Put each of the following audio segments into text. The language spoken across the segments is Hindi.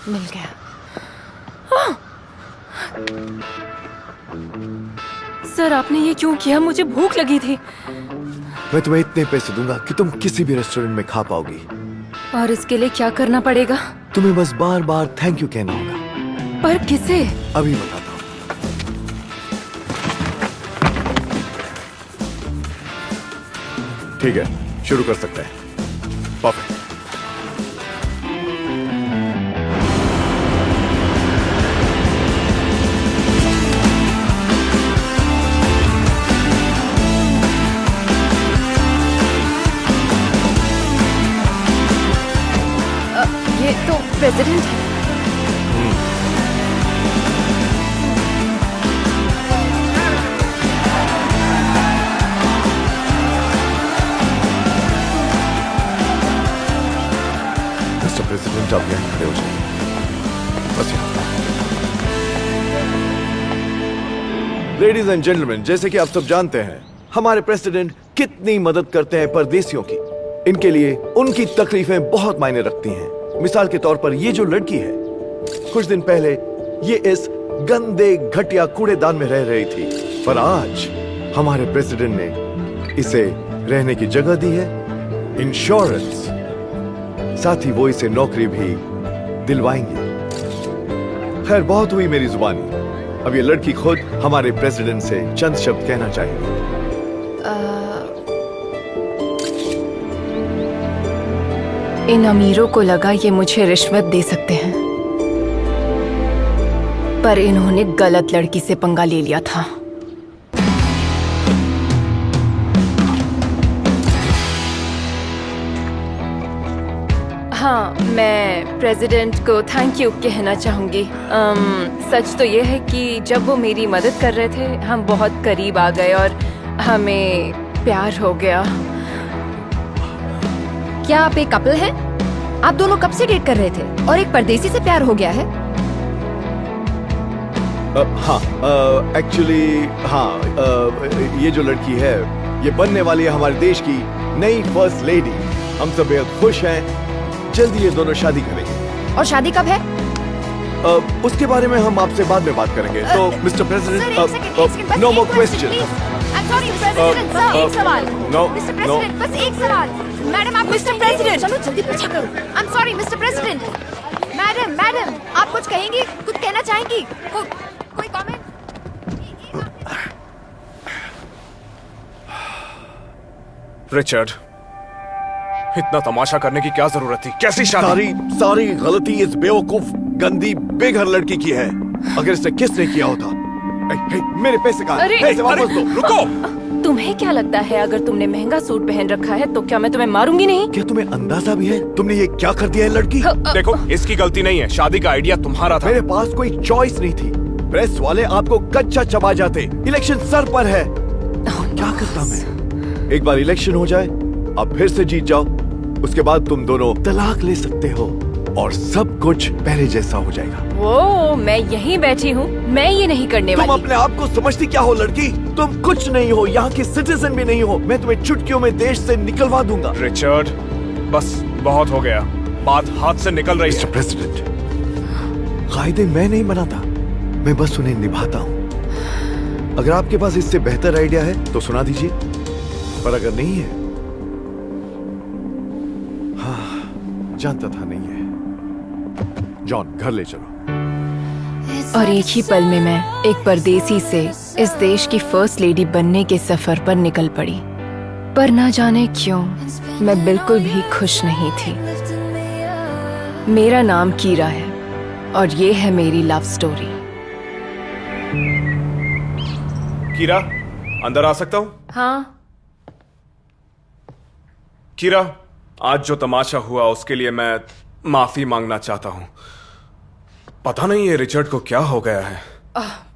मिल गया। सर आपने ये क्यों किया? मुझे भूख लगी थी। मैं तुम्हें इतने पैसे दूंगा कि तुम किसी भी रेस्टोरेंट में खा पाओगी। और इसके लिए क्या करना पड़ेगा? तुम्हें बस बार बार थैंक यू कहना होगा। पर किसे? अभी बताता हूँ। ठीक है, शुरू कर सकते हैं। परफेक्ट। ये तो प्रेसिडेंट है। मिस्टर प्रेसिडेंट, आप यहाँ खड़े हो जाइए। बस यहाँ। लेडीज एंड जेंटलमैन, जैसे कि आप सब जानते हैं, हमारे प्रेसिडेंट कितनी मदद करते हैं परदेशियों की। इनके लिए उनकी तकलीफें बहुत मायने रखती हैं। मिसाल के तौर पर ये जो लड़की है, कुछ दिन पहले ये इस गंदे घटिया कूड़ेदान में रह रही थी, पर आज हमारे प्रेसिडेंट ने इसे रहने की जगह दी है, इंश्योरेंस, साथ ही वो इसे नौकरी भी दिलवाएंगे। खैर, बहुत हुई मेरी जुबानी। अब ये लड़की खुद हमारे प्रेसिडेंट से चंद शब्द कहना चाहेगी। इन अमीरों को लगा ये मुझे रिश्वत दे सकते हैं, पर इन्होंने गलत लड़की से पंगा ले लिया था। हाँ, मैं प्रेसिडेंट को थैंक यू कहना चाहूँगी। सच तो ये है कि जब वो मेरी मदद कर रहे थे, हम बहुत करीब आ गए और हमें प्यार हो गया। क्या आप एक कपल हैं? आप दोनों कब से डेट कर रहे थे और एक परदेसी से प्यार हो गया है? हाँ, एक्चुअली हाँ, ये जो लड़की है, ये बनने वाली है हमारे देश की नई फर्स्ट लेडी। हम सब बेहद खुश हैं। जल्दी ये दोनों शादी करेंगे। और शादी कब है? उसके बारे में हम आपसे बाद में बात करेंगे। तो mister president, no more question. एक सवाल। नो, मिस्टर प्रेसिडेंट, बस एक सवाल। मैडम, आप मिस्टर प्रेसिडेंट, चलो जल्दी पूछा करो। I am sorry mister president. Madam, आप कुछ कहेंगी? कुछ कहना चाहेंगी? कोई कमेंट? रिचर्ड, इतना तमाशा करने की क्या जरूरत थी? कैसी शादी? सारी गलती इस बेवकूफ गंदी बेघर लड़की की है। अगर इसे किसने किया होता। मेरे पैसे कहाँ? पैसे वापस दो। रुको। तुम्हें क्या लगता है, अगर तुमने महंगा सूट पहन रखा है तो क्या मैं तुम्हें मारूंगी नहीं? क्या तुम्हें अंदाजा भी है तुमने ये क्या कर दिया है लड़की? देखो, इसकी गलती नहीं है। शादी का आइडिया तुम्हारा था। मेरे पास कोई चॉइस नहीं थी। प्रेस वाले आपको कच्चा चबा जाते। इलेक्शन सर पर है। क्या करता मैं? एक बार इलेक्शन हो जाए, अब फिर से जीत जाओ, उसके बाद तुम दोनों तलाक ले सकते हो और सब कुछ पहले जैसा हो जाएगा। वो मैं यहीं बैठी हूँ, मैं ये नहीं करने तुम वाली। अपने आप को समझती क्या हो लड़की? तुम कुछ नहीं हो, यहाँ की सिटीजन भी नहीं हो। मैं तुम्हें चुटकियों में देश से निकलवा दूंगा। रिचर्ड, बस बहुत हो गया। बात हाथ से निकल रही है। प्रेसिडेंट, कायदे मैं नहीं बनाता, मैं बस उन्हें निभाता हूँ। अगर आपके पास इससे बेहतर आइडिया है तो सुना दीजिए, पर अगर नहीं है, हाँ, जानता था नहीं है। जॉन, घर ले चलो। और एक ही पल में मैं एक परदेसी से इस देश की फर्स्ट लेडी बनने के सफर पर निकल पड़ी। पर ना जाने क्यों मैं बिल्कुल भी खुश नहीं थी। मेरा नाम कीरा है और ये है मेरी लव स्टोरी। कीरा, अंदर आ सकता हूँ? हाँ। कीरा, आज जो तमाशा हुआ उसके लिए मैं माफी मांगना चाहता हूँ। पता नहीं ये रिचर्ड को क्या हो गया है।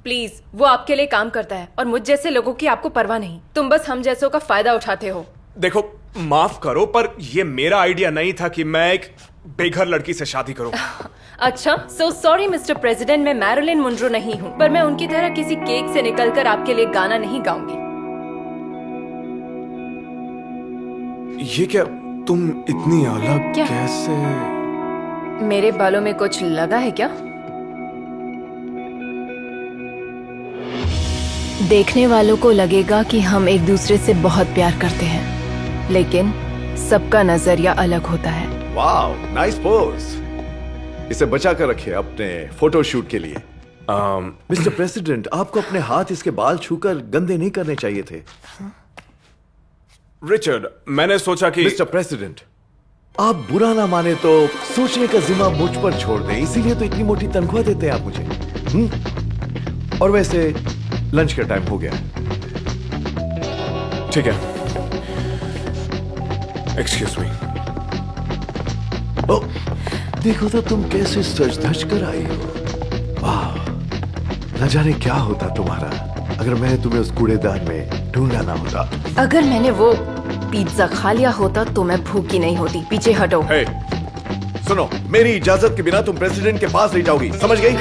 प्लीज, वो आपके लिए काम करता है और मुझ जैसे लोगों की आपको परवाह नहीं। तुम बस हम जैसों का फायदा उठाते हो। देखो, माफ करो, पर ये मेरा आइडिया नहीं था कि मैं एक बेघर लड़की से शादी करूं। अच्छा, सो सॉरी मिस्टर प्रेसिडेंट, मैं मैरिलिन मुनरो नहीं हूँ, पर मैं उनकी तरह किसी केक से निकलकर आपके लिए गाना नहीं गाऊंगी। ये क्या, तुम इतनी अलग क्या? कैसे? मेरे बालों में कुछ लगा है क्या? देखने वालों को लगेगा कि हम एक दूसरे से बहुत प्यार करते हैं, लेकिन सबका नजरिया अलग होता है। Wow, nice pose. इसे बचा कर रखिए अपने फोटो शूट के लिए। मिस्टर प्रेसिडेंट, आपको अपने हाथ इसके बाल छूकर गंदे नहीं करने चाहिए थे। रिचर्ड, मैंने सोचा कि मिस्टर प्रेसिडेंट, आप बुरा ना माने तो सोचने का जिम्मा मुझ पर छोड़ दें, इसीलिए तो इतनी मोटी तनख्वाह देते हैं आप मुझे। और वैसे लंच का टाइम हो गया है। ठीक है, एक्सक्यूज मी। ओ, देखो तो तुम कैसे सज धज कर आई हो। वाह, न जाने क्या होता तुम्हारा अगर मैंने तुम्हें उस कूड़ेदान में ढूंढा ना होता। अगर मैंने वो पिज्जा खा लिया होता तो मैं भूखी नहीं होती। पीछे हटो। हे, सुनो, मेरी इजाजत के बिना तुम प्रेसिडेंट के पास नहीं जाओगी, समझ गई?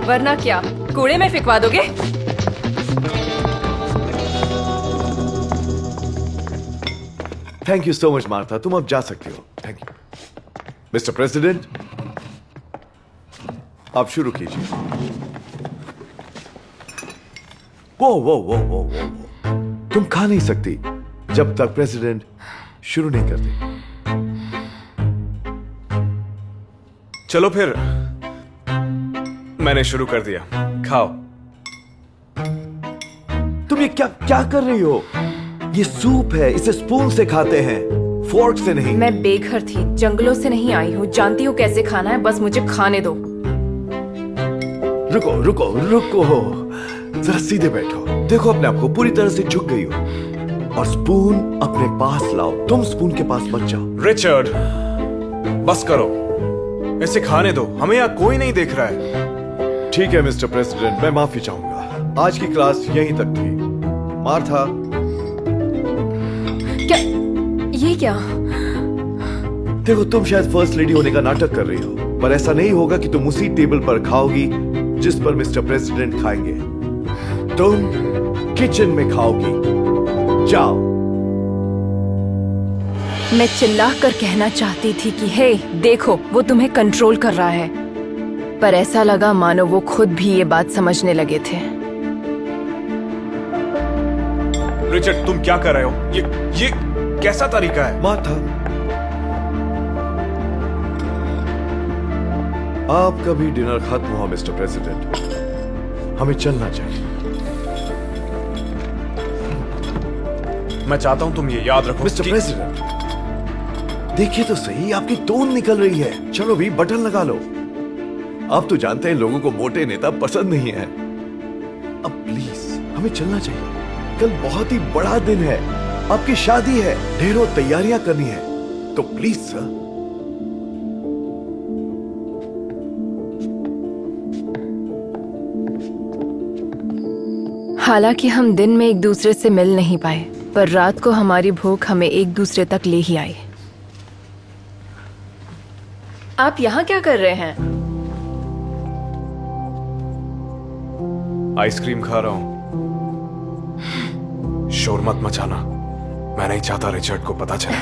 वरना क्या, कूड़े में फेंकवा दोगे? Thank you so much Martha, तुम अब जा सकती हो। Thank you. मिस्टर प्रेसिडेंट, आप शुरू कीजिए। वो वो वो वो वो वो तुम खा नहीं सकती जब तक प्रेसिडेंट शुरू नहीं करती। चलो फिर, मैंने शुरू कर दिया, खाओ। तुम ये क्या क्या कर रही हो? ये सूप है, इसे स्पून से खाते हैं, फोर्क से नहीं। मैं बेघर थी, जंगलों से नहीं आई हूँ, जानती हूँ कैसे खाना है, बस मुझे खाने दो। रुको रुको रुको, जरा सीधे बैठो। देखो अपने आप को, पूरी तरह से झुक गई हो। और स्पून अपने पास लाओ, तुम स्पून के पास मत जाओ। रिचर्ड, बस करो, इसे खाने दो, हमें यहाँ कोई नहीं देख रहा है। ठीक है मिस्टर प्रेसिडेंट, मैं माफी चाहूंगा। आज की क्लास यहीं तक थी। मार्था। क्या? ये क्या? देखो, तुम शायद फर्स्ट लेडी होने का नाटक कर रही हो, पर ऐसा नहीं होगा कि तुम उसी टेबल पर खाओगी जिस पर मिस्टर प्रेसिडेंट खाएंगे। तुम किचन में खाओगी। जाओ। मैं चिल्लाकर कहना चाहती थी कि हे देखो, वो तुम्हें कंट्रोल कर रहा है, पर ऐसा लगा मानो वो खुद भी ये बात समझने लगे थे। रिचर्ड, तुम क्या कर रहे हो? ये कैसा तरीका है? मार्था, आपका भी डिनर खत्म हुआ मिस्टर प्रेसिडेंट, हमें चलना चाहिए। मैं चाहता हूं तुम ये याद रखो मिस्टर प्रेसिडेंट, देखिए तो सही, आपकी टोन निकल रही है। चलो भी, बटन लगा लो। आप तो जानते हैं लोगों को मोटे नेता पसंद नहीं है। अब प्लीज हमें चलना चाहिए, कल बहुत ही बड़ा दिन है, आपकी शादी है, ढेरों तैयारियां करनी है, तो प्लीज सर। हालांकि हम दिन में एक दूसरे से मिल नहीं पाए, पर रात को हमारी भूख हमें एक दूसरे तक ले ही आई। आप यहाँ क्या कर रहे हैं? आइसक्रीम खा रहा हूं। शोर मत मचाना, मैं नहीं चाहता रिचर्ड को पता चले।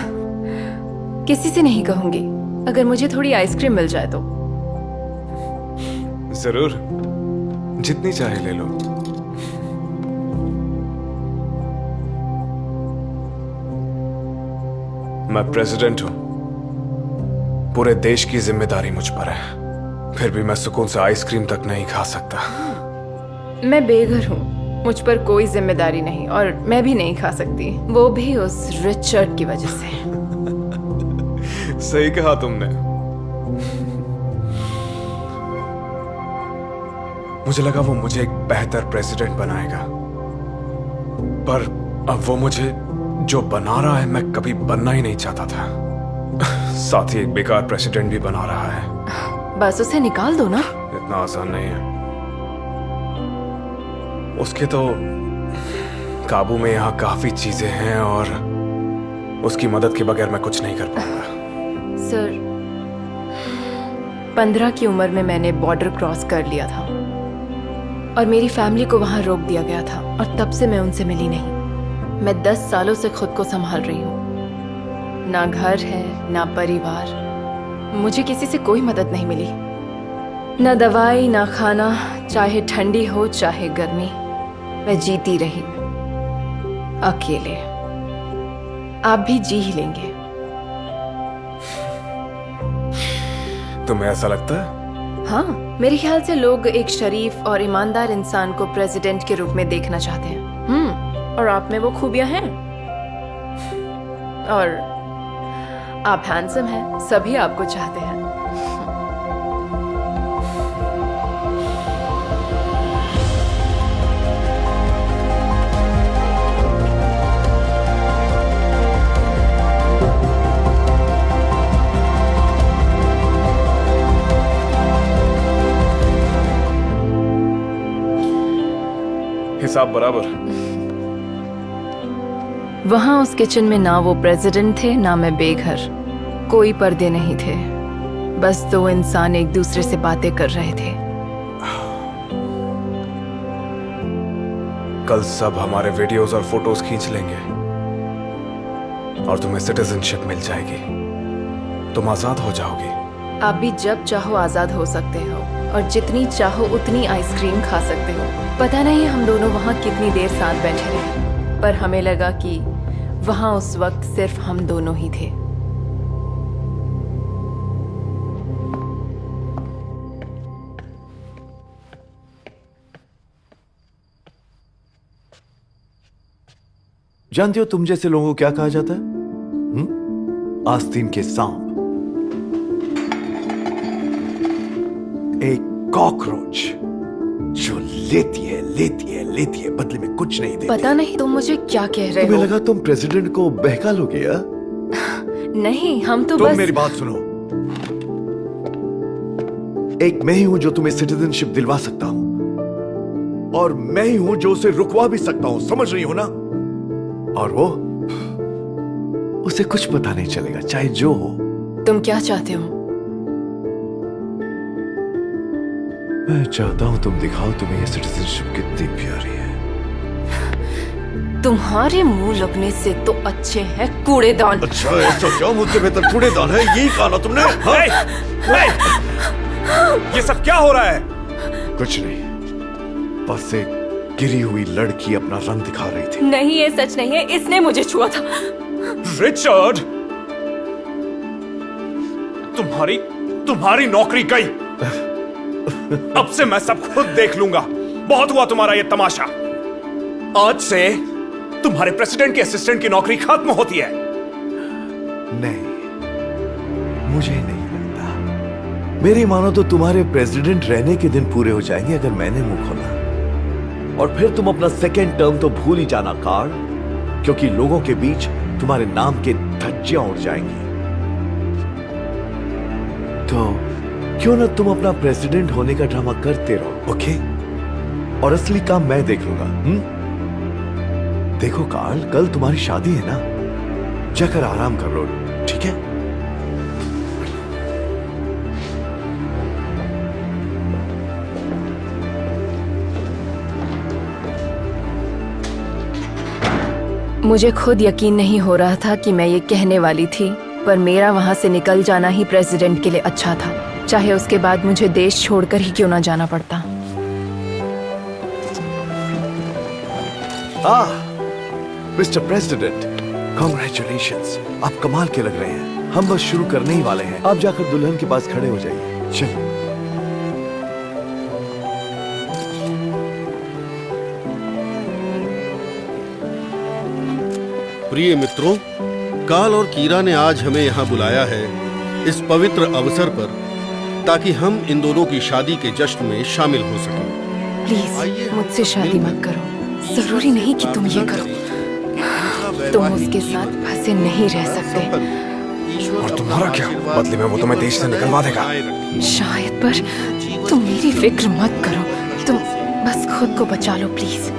किसी से नहीं कहूंगी, अगर मुझे थोड़ी आइसक्रीम मिल जाए तो। जरूर, जितनी चाहे ले लो। मैं प्रेसिडेंट हूं, पूरे देश की जिम्मेदारी मुझ पर है, फिर भी मैं सुकून से आइसक्रीम तक नहीं खा सकता। मैं बेघर हूँ, मुझ पर कोई जिम्मेदारी नहीं, और मैं भी नहीं खा सकती, वो भी उस रिचर्ड की वजह से। सही कहा तुमने। मुझे लगा वो मुझे एक बेहतर प्रेसिडेंट बनाएगा, पर अब वो मुझे जो बना रहा है मैं कभी बनना ही नहीं चाहता था। साथ ही एक बेकार प्रेसिडेंट भी बना रहा है। बस उसे निकाल दो ना। इतना आसान नहीं है, उसके तो काबू में यहाँ काफी चीजें हैं और उसकी मदद के बगैर मैं कुछ नहीं कर पाऊंगा। सर, 15 की उम्र में मैंने बॉर्डर क्रॉस कर लिया था और मेरी फैमिली को वहां रोक दिया गया था, और तब से मैं उनसे मिली नहीं। मैं 10 सालों से खुद को संभाल रही हूँ। ना घर है, ना परिवार, मुझे किसी से कोई मदद नहीं मिली, ना दवाई ना खाना, चाहे ठंडी हो चाहे गर्मी, मैं जीती रही अकेले। आप भी जी ही लेंगे। तुम्हें ऐसा लगता है? हाँ, मेरे ख्याल से लोग एक शरीफ और ईमानदार इंसान को प्रेसिडेंट के रूप में देखना चाहते हैं। और आप में वो खूबियां हैं। और आप हैंडसम हैं, सभी आपको चाहते हैं। हिसाब बराबर। वहां उस किचन में ना वो प्रेसिडेंट थे ना मैं बेघर। कोई पर्दे नहीं थे, बस दो इंसान एक दूसरे से बातें कर रहे थे। कल सब हमारे वीडियोस और फोटोज खींच लेंगे और तुम्हें सिटीजनशिप मिल जाएगी। तुम आजाद हो जाओगी। आप भी जब चाहो आजाद हो सकते हो और जितनी चाहो उतनी आइसक्रीम खा सकते हो। पता नहीं हम दोनों वहां कितनी देर साथ बैठे रहे, पर हमें लगा कि वहां उस वक्त सिर्फ हम दोनों ही थे। जानते हो तुम जैसे लोगों को क्या कहा जाता है? आस्तीन के सांप, एक कॉकरोच जो लेती है बदले में कुछ नहीं देती। पता नहीं तुम मुझे क्या कह रहे तुम्हें हो। लगा तुम प्रेसिडेंट को बहका लोगे? या? नहीं, हम तो तुम बस। मेरी बात सुनो। एक मैं ही हूं जो तुम्हें सिटीजनशिप दिलवा सकता हूं, और मैं ही हूं जो उसे रुकवा भी सकता हूं। समझ रही हो ना? और वो, उसे कुछ पता नहीं चलेगा, चाहे जो हो। तुम क्या चाहते हो? मैं चाहता हूं तुम दिखाओ तुम्हें ये सिटीजनशिप कितनी प्यारी है। तुम्हारे मुंह लगने से तो अच्छे हैं कूड़ेदान। अच्छा, ऐसा क्या? मुझसे बेहतर कूड़ेदान है? यही कहा ना तुमने? हाँ? ये सब क्या हो रहा है? कुछ नहीं, बस एक गिरी हुई लड़की अपना रंग दिखा रही थी। नहीं, ये सच नहीं है, इसने मुझे छुआ था। रिचर्ड, तुम्हारी नौकरी गई। अब से मैं सब खुद देख लूंगा। बहुत हुआ तुम्हारा ये तमाशा। आज से तुम्हारे प्रेसिडेंट के असिस्टेंट की नौकरी खत्म होती है। नहीं, मुझे नहीं लगता। मेरी मानो तो तुम्हारे प्रेसिडेंट रहने के दिन पूरे हो जाएंगे अगर मैंने मुंह खोला। और फिर तुम अपना सेकेंड टर्म तो भूल ही जाना कार्ल, क्योंकि लोगों के बीच तुम्हारे नाम के धज्जियां उड़ जाएंगी। तो क्यों ना तुम अपना प्रेसिडेंट होने का ड्रामा करते रहो, ओके? और असली काम मैं देख लूंगा। देखो कार्ल, कल तुम्हारी शादी है ना, जाकर आराम कर लो, ठीक है? मुझे खुद यकीन नहीं हो रहा था कि मैं ये कहने वाली थी, पर मेरा वहां से निकल जाना ही प्रेसिडेंट के लिए अच्छा था, चाहे उसके बाद मुझे देश छोड़कर ही क्यों ना जाना पड़ता। मिस्टर प्रेसिडेंट, कॉन्ग्रेचुलेशंस, आप कमाल के लग रहे हैं। हम बस शुरू करने ही वाले हैं। आप जाकर दुल्हन के पास खड़े हो जाइए। चलिए। प्रिय मित्रों, काल और कीरा ने आज हमें यहाँ बुलाया है इस पवित्र अवसर पर, ताकि हम इन दोनों की शादी के जश्न में शामिल हो सकें। प्लीज मुझसे शादी मत करो। जरूरी नहीं कि तुम ये करो। तुम उसके साथ फंसे नहीं रह सकते। और तुम्हारा क्या? बदले में वो तुम्हें देश से निकलवा देगा। शायद, पर तुम मेरी फिक्र मत करो। तुम बस खुद को बचा लो प्लीज।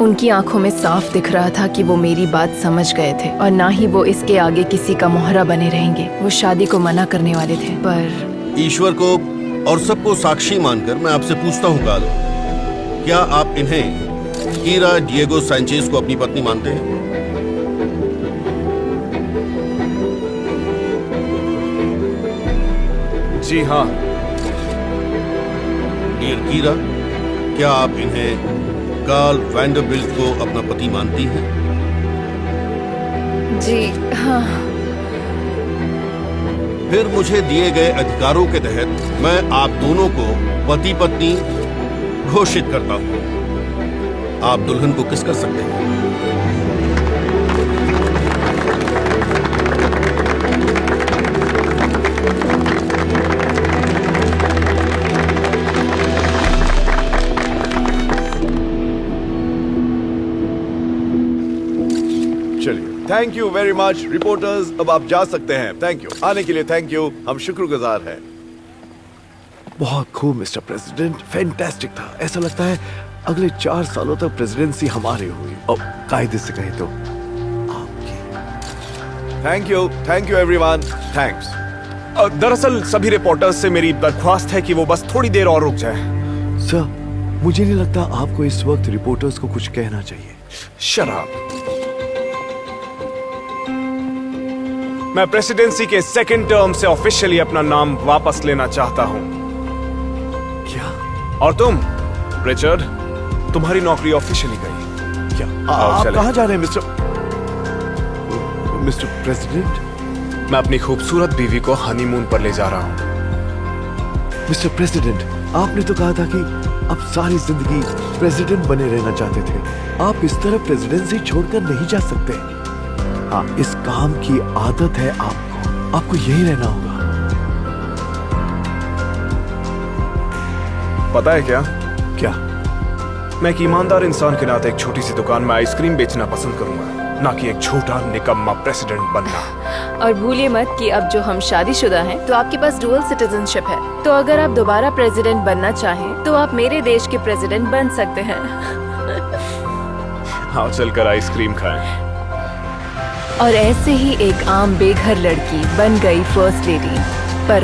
उनकी आंखों में साफ दिख रहा था कि वो मेरी बात समझ गए थे, और ना ही वो इसके आगे किसी का मोहरा बने रहेंगे। वो शादी को मना करने वाले थे, पर ईश्वर को और सबको साक्षी मानकर मैं आपसे पूछता हूँ काल, क्या आप इन्हें कीरा डिएगो सैंचेज को अपनी पत्नी मानते हैं? जी हाँ। डियर कीरा, क्या आप इन्हें कार्ल वैंडरबिल्ट को अपना पति मानती हैं? जी हाँ। फिर मुझे दिए गए अधिकारों के तहत मैं आप दोनों को पति पत्नी घोषित करता हूं। आप दुल्हन को किस कर सकते हैं? चलिए, thank you very much reporters, अब आप जा सकते हैं। थैंक यू आने के लिए, थैंक यू, हम शुक्रगुजार हैं। बहुत खूब मिस्टर प्रेसिडेंट, फैंटास्टिक था। ऐसा लगता है अगले 4 सालों तक प्रेसिडेंसी हमारी हुई, और कायदे से कहें तो आपकी। Thank you everyone, thanks. दरअसल सभी रिपोर्टर्स से मेरी दरख्वास्त है कि वो बस थोड़ी देर और रुक जाए। सर, मुझे नहीं लगता आपको इस वक्त रिपोर्टर्स को कुछ कहना चाहिए। शराब। मैं प्रेसिडेंसी के सेकंड टर्म से ऑफिशियली अपना नाम वापस लेना चाहता हूं। क्या? और तुम रिचर्ड, तुम्हारी नौकरी ऑफिशियली गई। क्या आओ, आप चलें। कहाँ जा रहे हैं मिस्टर प्रेसिडेंट? मैं अपनी खूबसूरत बीवी को हनीमून पर ले जा रहा हूं। मिस्टर प्रेसिडेंट, आपने तो कहा था कि आप सारी जिंदगी प्रेसिडेंट बने रहना चाहते थे। आप इस तरह प्रेसिडेंसी छोड़कर नहीं जा सकते। हाँ, इस काम की आदत है आपको यही रहना होगा। पता है क्या, क्या? मैं एक ईमानदार इंसान के नाते एक छोटी सी दुकान में आइसक्रीम बेचना पसंद करूंगा, ना कि एक छोटा निकम्मा प्रेसिडेंट बनना। और भूलिए मत कि अब जो हम शादीशुदा हैं, तो आपके पास डुअल सिटीजनशिप है। तो अगर आप दोबारा प्रेसिडेंट बनना चाहें, तो आप मेरे देश के प्रेसिडेंट बन सकते हैं। आओ चलकर आइसक्रीम खाएं। और ऐसे ही एक आम बेघर लड़की बन गई फर्स्ट लेडी। पर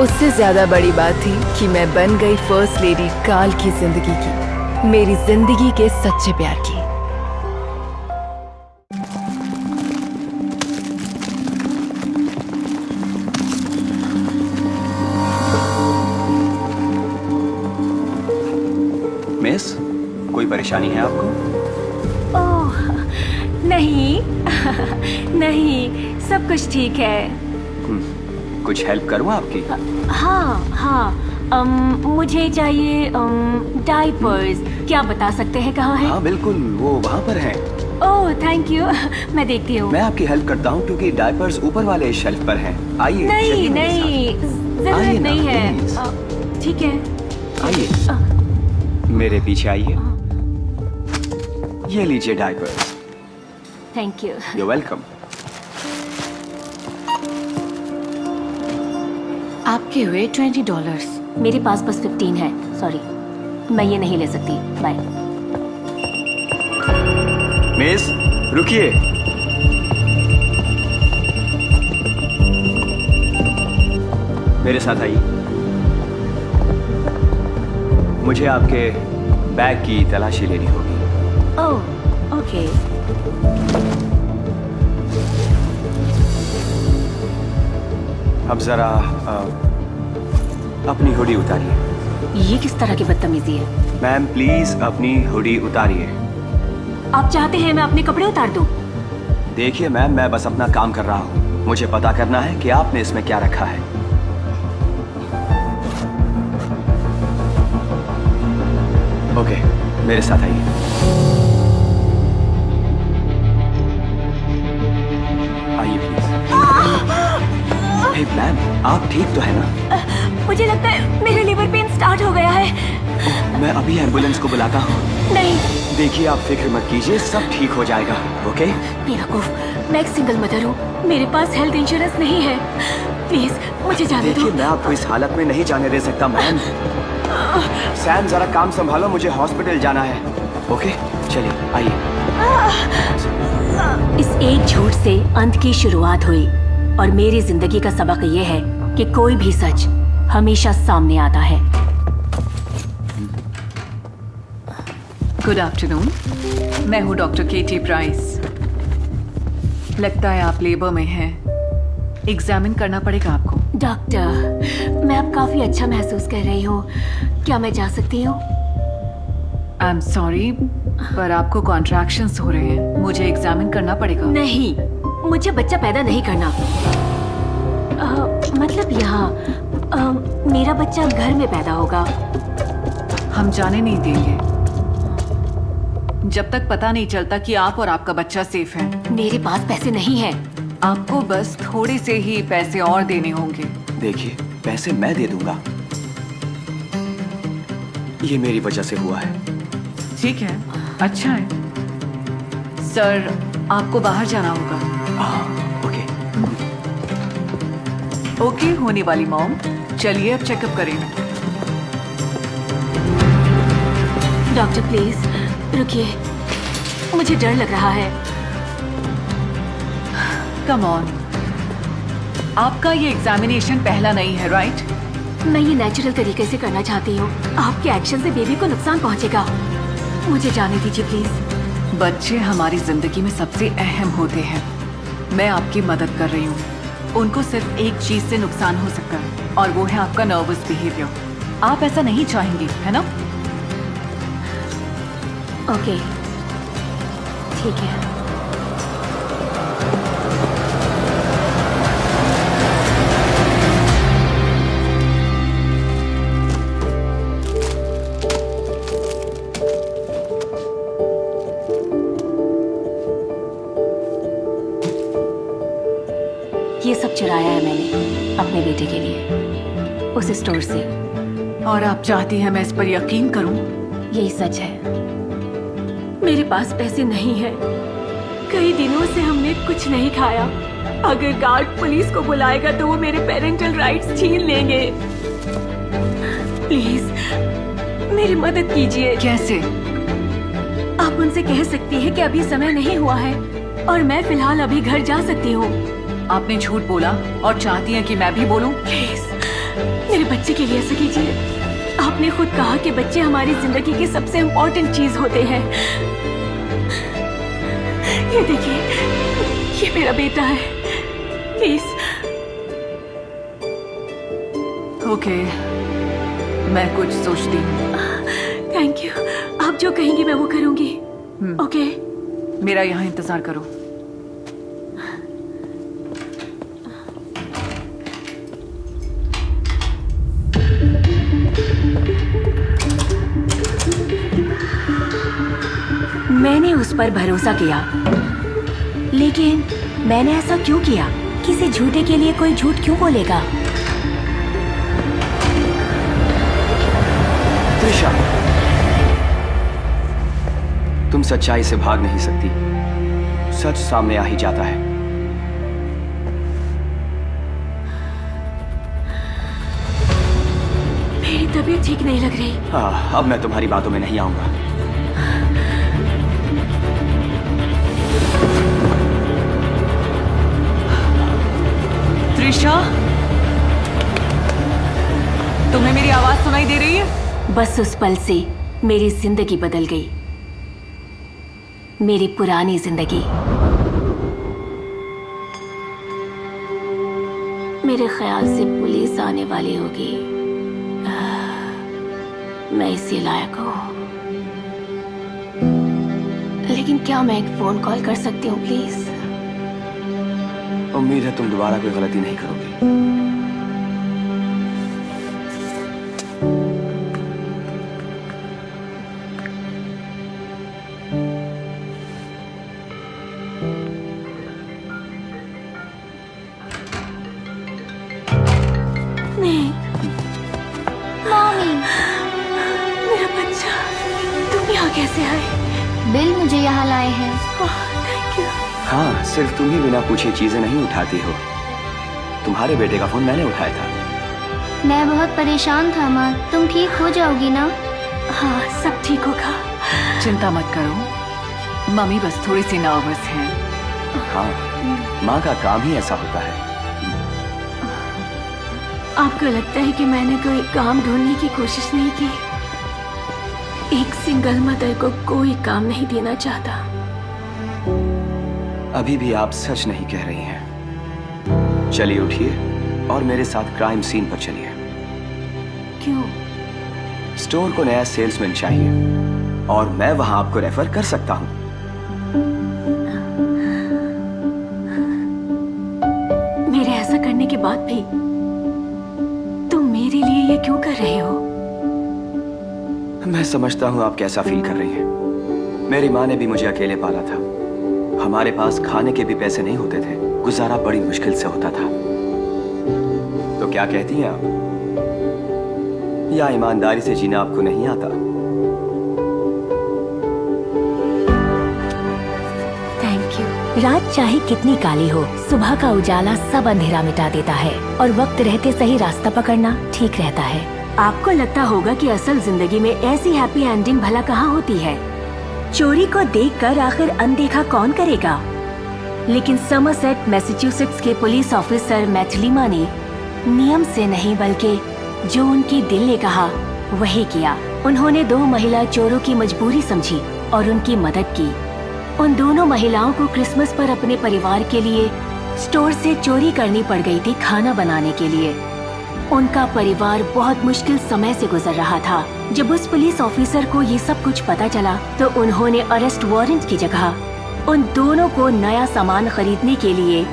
उससे ज्यादा बड़ी बात थी कि मैं बन गई फर्स्ट लेडी कार्ल की जिंदगी की, मेरी जिंदगी के सच्चे प्यार की। मिस, कोई परेशानी है आपको? ओह नहीं नहीं, सब कुछ ठीक है। कुछ हेल्प करूं आपकी? हाँ, मुझे चाहिए डायपर्स। क्या बता सकते हैं कहाँ है? हाँ बिल्कुल, वो वहाँ पर हैं। ओह थैंक यू, मैं देखती हूँ। मैं आपकी हेल्प करता हूँ क्योंकि डायपर्स ऊपर वाले शेल्फ पर हैं। आइए। नहीं चलिए मेरे नहीं, आइए जरूरत ना, नहीं है। प्लीज। ठीक है। आइए, मेरे पीछे आइए। ये लीजिए diapers. Thank you. You welcome. आपके हुए $20। मेरे पास बस 15 है। सॉरी, मैं ये नहीं ले सकती। बाय। मिस, रुकिए। मेरे साथ आइए। मुझे आपके बैग की तलाशी लेनी होगी। Oh okay. अब जरा अपनी हुडी उतारिए। ये किस तरह की बदतमीजी है? मैम प्लीज अपनी हुडी उतारिए। आप चाहते हैं मैं अपने कपड़े उतार दूं? देखिए मैम, मैं बस अपना काम कर रहा हूँ। मुझे पता करना है कि आपने इसमें क्या रखा है। ओके, मेरे साथ आइए। आइए प्लीज। हे मैम, आप ठीक तो है ना? मुझे लगता है मेरे लिवर पेन स्टार्ट हो गया है। मैं अभी एम्बुलेंस को बुलाता हूँ। नहीं। देखिए आप फिक्र मत कीजिए, सब ठीक हो जाएगा। ओके? बेवकूफ, मैं एक सिंगल मदर हूँ, मेरे पास हेल्थ इंश्योरेंस नहीं है। प्लीज मुझे जाने दो। देखिए मैं आपको इस हालत में नहीं जाने दे सकता मैम। सैम जरा काम संभालो, मुझे हॉस्पिटल जाना है। ओके चलिए आइए। इस एक झूठ से अंत की शुरुआत हुई और मेरी जिंदगी का सबक ये है कि कोई भी सच हमेशा सामने आता है। गुड आफ्टरनून, मैं हूँ डॉक्टर केटी प्राइस। लगता है आप लेबर में हैं। एग्जामिन करना पड़ेगा आपको। डॉक्टर, मैं अब काफी अच्छा महसूस कर रही हूँ। क्या मैं जा सकती हूँ? आई एम सॉरी, पर आपको कॉन्ट्रैक्शंस हो रहे हैं। मुझे एग्जामिन करना पड़ेगा। नहीं, मुझे बच्चा पैदा नहीं करना। मतलब यहाँ मेरा बच्चा घर में पैदा होगा। हम जाने नहीं देंगे जब तक पता नहीं चलता कि आप और आपका बच्चा सेफ है। मेरे पास पैसे नहीं हैं। आपको बस थोड़े से ही पैसे और देने होंगे। देखिए, पैसे मैं दे दूंगा। ये मेरी वजह से हुआ है। ठीक है, अच्छा है। सर, आपको बाहर जाना होगा। ओके। ओके होने वाली मॉम, चलिए अब चेकअप करें। डॉक्टर प्लीज रुकिए, मुझे डर लग रहा है। कम ऑन, आपका ये एग्जामिनेशन पहला नहीं है, राइट? मैं ये नेचुरल तरीके से करना चाहती हूँ। आपके एक्शन से बेबी को नुकसान पहुँचेगा। मुझे जाने दीजिए प्लीज। बच्चे हमारी जिंदगी में सबसे अहम होते हैं। मैं आपकी मदद कर रही हूँ। उनको सिर्फ एक चीज से नुकसान हो सकता है, और वो है आपका नर्वस बिहेवियर। आप ऐसा नहीं चाहेंगी, है ना? ओके, ठीक है। ये सब चुराया है मैंने अपने बेटे के लिए उस स्टोर से। और आप चाहती हैं मैं इस पर यकीन करूं? यही सच है। मेरे पास पैसे नहीं है। कई दिनों से हमने कुछ नहीं खाया। अगर गार्ड पुलिस को बुलाएगा तो वो मेरे पेरेंटल राइट्स छीन लेंगे। प्लीज मेरी मदद कीजिए। कैसे? आप उनसे कह सकती हैं कि अभी समय नहीं हुआ है और मैं फिलहाल अभी घर जा सकती हूँ। आपने झूठ बोला और चाहती हैं कि मैं भी बोलूं? प्लीज मेरे बच्चे के लिए ऐसा कीजिए। आपने खुद कहा कि बच्चे हमारी जिंदगी की सबसे इम्पोर्टेंट चीज होते हैं। ये देखिए, ये मेरा बेटा है। प्लीज। ओके, मैं कुछ सोचती हूँ। Thank you. आप जो कहेंगी मैं वो करूंगी। ओके। मेरा यहाँ इंतजार करो। मैंने उस पर भरोसा किया, लेकिन मैंने ऐसा क्यों किया? किसी झूठे के लिए कोई झूठ क्यों बोलेगा? त्रिशा, तुम सच्चाई से भाग नहीं सकती। सच सामने आ ही जाता है। मेरी तबीयत ठीक नहीं लग रही। अब मैं तुम्हारी बातों में नहीं आऊंगा। त्रिशा, तुम्हें मेरी आवाज सुनाई दे रही है? बस उस पल से मेरी जिंदगी बदल गई। मेरी पुरानी जिंदगी। मेरे ख्याल से पुलिस आने वाली होगी। मैं इसी लायक हूँ। लेकिन क्या मैं एक फोन कॉल कर सकती हूँ प्लीज? उम्मीद है तुम दोबारा कोई गलती नहीं करोगे। मम्मी, मेरा बच्चा, तुम यहाँ कैसे आए? बिल मुझे यहाँ लाए हैं। Thank you. हाँ, सिर्फ तुम ही बिना पूछे चीजें नहीं उठाती हो। तुम्हारे बेटे का फोन मैंने उठाया था। मैं बहुत परेशान था माँ, तुम ठीक हो जाओगी ना? हाँ, सब ठीक होगा। चिंता मत करो, मम्मी बस थोड़ी सी नर्वस है। हाँ, माँ का काम ही ऐसा होता है। आपको लगता है कि मैंने कोई काम ढूंढने की कोशिश नहीं की? एक सिंगल मदर को कोई काम नहीं देना चाहता। अभी भी आप सच नहीं कह रही हैं। चलिए उठिए, और मेरे साथ क्राइम सीन पर चलिए। क्यों? स्टोर को नया सेल्समैन चाहिए और मैं वहां आपको रेफर कर सकता हूं। मेरे ऐसा करने के बाद भी तुम मेरे लिए ये क्यों कर रहे हो? मैं समझता हूं आप कैसा फील कर रही हैं। मेरी माँ ने भी मुझे अकेले पाला था। हमारे पास खाने के भी पैसे नहीं होते थे, गुजारा बड़ी मुश्किल से होता था। तो क्या कहती हैं आप? या ईमानदारी से जीना आपको नहीं आता? Thank you. रात चाहे कितनी काली हो, सुबह का उजाला सब अंधेरा मिटा देता है और वक्त रहते सही रास्ता पकड़ना ठीक रहता है। आपको लगता होगा कि असल जिंदगी में ऐसी हैप्पी एंडिंग भला कहाँ होती है? चोरी को देखकर आखिर अनदेखा कौन करेगा? लेकिन समरसेट मैसेच्यूसेट्स के पुलिस ऑफिसर मैथलीमा ने नियम से नहीं बल्कि जो उनके दिल ने कहा वही किया। उन्होंने 2 महिला चोरों की मजबूरी समझी और उनकी मदद की। उन दोनों महिलाओं को क्रिसमस पर अपने परिवार के लिए स्टोर से चोरी करनी पड़ गई थी खाना बनाने के लिए। उनका परिवार बहुत मुश्किल समय से गुजर रहा था। जब उस पुलिस ऑफिसर को ये सब कुछ पता चला तो उन्होंने अरेस्ट वारंट की जगह उन दोनों को नया सामान खरीदने के लिए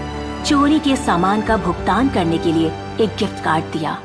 चोरी के सामान का भुगतान करने के लिए एक गिफ्ट कार्ड दिया।